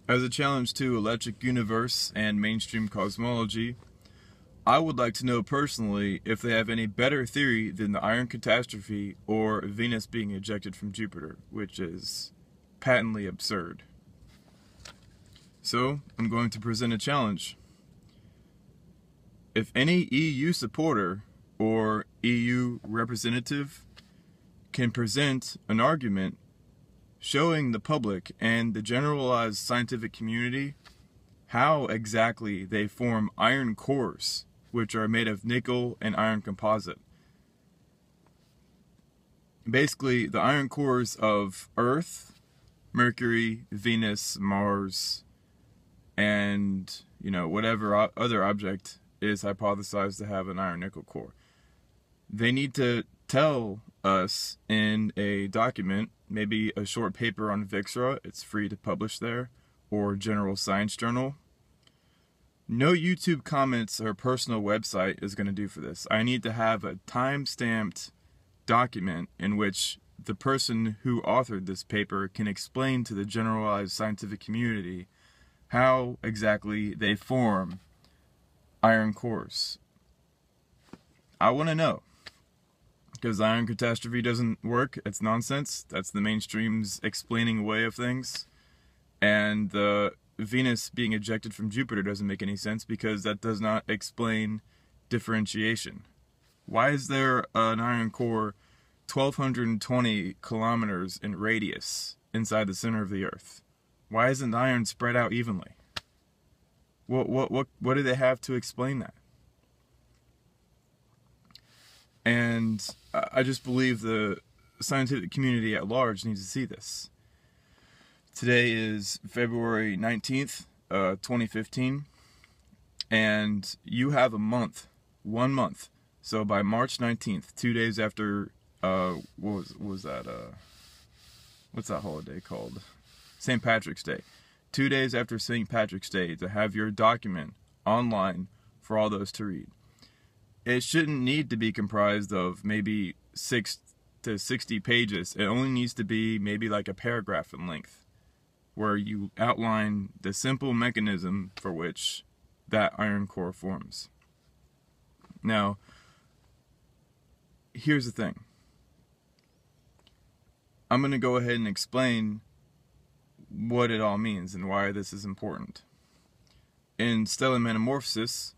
As a challenge to Electric Universe and mainstream cosmology, I would like to know personally if they have any better theory than the iron catastrophe or Venus being ejected from Jupiter, which is patently absurd. So, I'm going to present a challenge. If any EU supporter or EU representative can present an argument showing the public and the generalized scientific community how exactly they form iron cores, which are made of nickel and iron composite. Basically, the iron cores of Earth, Mercury, Venus, Mars, and whatever other object is hypothesized to have an iron nickel core. They need to tell us in a document, maybe a short paper on Vixra, it's free to publish there, or General Science Journal. No YouTube comments or personal website is going to do for this. I need to have a time-stamped document in which the person who authored this paper can explain to the generalized scientific community how exactly they form iron cores. I want to know. Because the iron catastrophe doesn't work. It's nonsense. That's the mainstream's explaining away of things. And the Venus being ejected from Jupiter doesn't make any sense because that does not explain differentiation. Why is there an iron core 1,220 kilometers in radius inside the center of the Earth? Why isn't iron spread out evenly? What do they have to explain that? And I just believe the scientific community at large needs to see this. Today is February 19th, 2015, and you have a month, 1 month. So by March 19th, 2 days after, what was that, what's that holiday called? St. Patrick's Day. 2 days after St. Patrick's Day to have your document online for all those to read. It shouldn't need to be comprised of maybe 6 to 60 pages. It only needs to be maybe like a paragraph in length, where you outline the simple mechanism for which that iron core forms. Now, here's the thing. I'm going to go ahead and explain what it all means and why this is important. In stellar metamorphosis,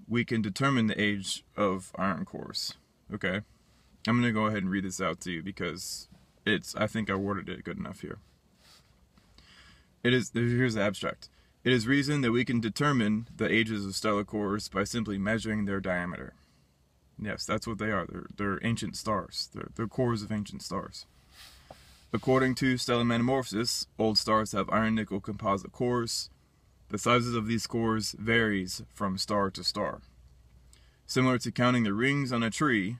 we can determine the age of iron cores. Okay? I'm going to go ahead and read this out to you because I think I worded it good enough here. Here's the abstract. It is reasoned that we can determine the ages of stellar cores by simply measuring their diameter. Yes, that's what they are. They're ancient stars. They're cores of ancient stars. According to stellar metamorphosis, old stars have iron-nickel composite cores. The sizes of these cores varies from star to star. Similar to counting the rings on a tree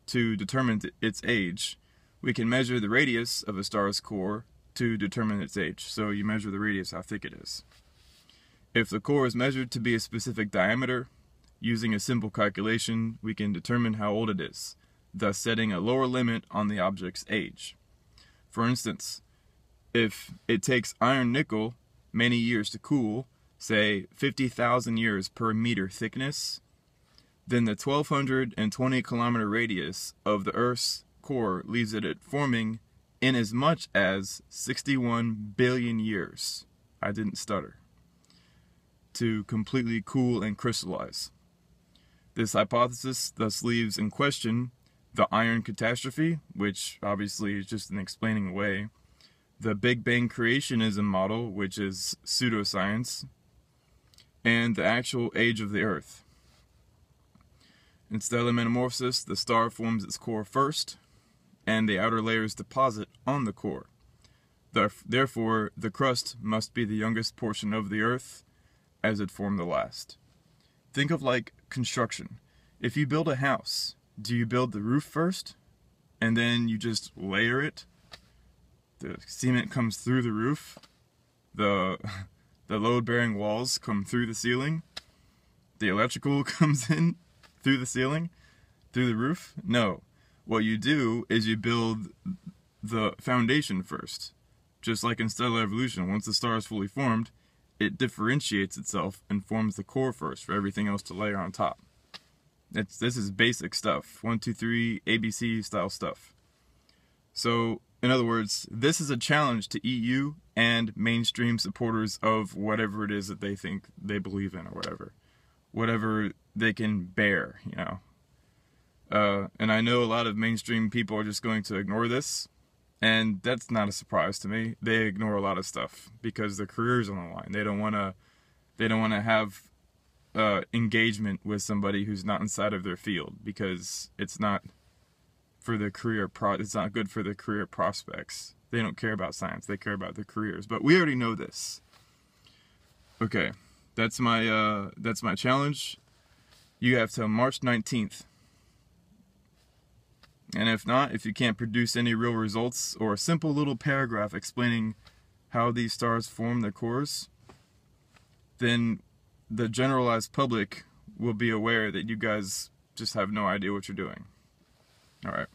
to determine its age, we can measure the radius of a star's core to determine its age. So you measure the radius, how thick it is. If the core is measured to be a specific diameter, using a simple calculation, we can determine how old it is, thus setting a lower limit on the object's age. For instance, if it takes iron-nickel many years to cool, say 50,000 years per meter thickness, then the 1,220 kilometer radius of the Earth's core leaves it at forming in as much as 61 billion years, I didn't stutter, to completely cool and crystallize. This hypothesis thus leaves in question the iron catastrophe, which obviously is just an explaining away, the Big Bang creationism model, which is pseudoscience, and the actual age of the Earth. In stellar metamorphosis, the star forms its core first, and the outer layers deposit on the core. Therefore, the crust must be the youngest portion of the Earth, as it formed the last. Think of like construction. If you build a house, do you build the roof first, and then you just layer it? The cement comes through the roof, the load-bearing walls come through the ceiling, the electrical comes in through the ceiling, through the roof? No. What you do is you build the foundation first. Just like in stellar evolution, once the star is fully formed, it differentiates itself and forms the core first for everything else to layer on top. This is basic stuff. 1, 2, 3, ABC style stuff. So, in other words, this is a challenge to EU and mainstream supporters of whatever it is that they think they believe in, or whatever they can bear, you know. And I know a lot of mainstream people are just going to ignore this, and that's not a surprise to me. They ignore a lot of stuff because their career's on the line. They don't want to have engagement with somebody who's not inside of their field, because it's not for their career. It's not good for their career prospects. They don't care about science. They care about their careers. But we already know this. Okay, that's my challenge. You have till March 19th. And if you can't produce any real results or a simple little paragraph explaining how these stars form their cores, then the generalized public will be aware that you guys just have no idea what you're doing. All right.